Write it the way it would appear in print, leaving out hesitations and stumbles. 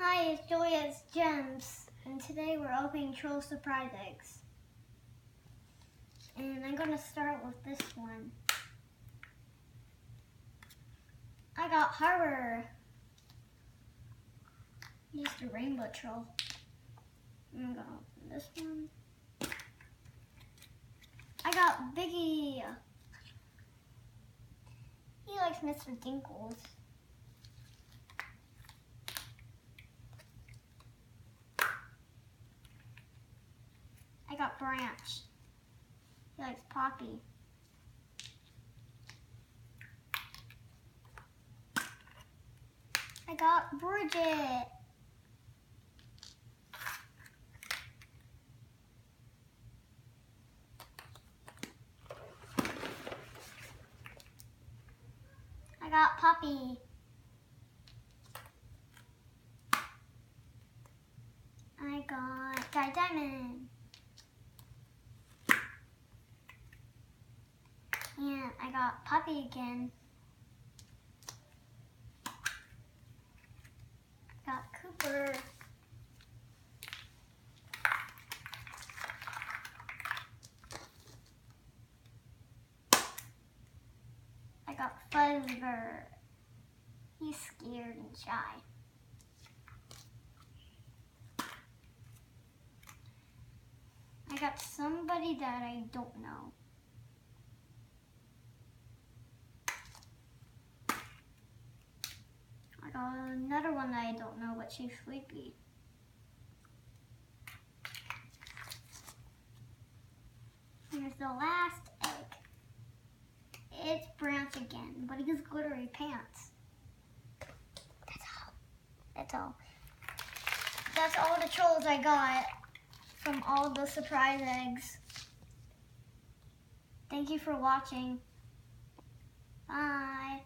Hi, it's Julia's Gems, and today we're opening Troll Surprise Eggs. And I'm gonna start with this one. I got Harbor. Just a rainbow troll. I'm gonna open this one. I got Biggie. He likes Mr. Dinkles. I got Branch. He likes Poppy. I got Bridget. I got Poppy. I got Guy Diamond. And I got Poppy again. I got Cooper. I got Fuzzer. He's scared and shy. I got somebody that I don't know. I got another one that I don't know, but she's sleepy. Here's the last egg. It's Branch again, but he has glittery pants. That's all. That's all the trolls I got from all the surprise eggs. Thank you for watching. Bye.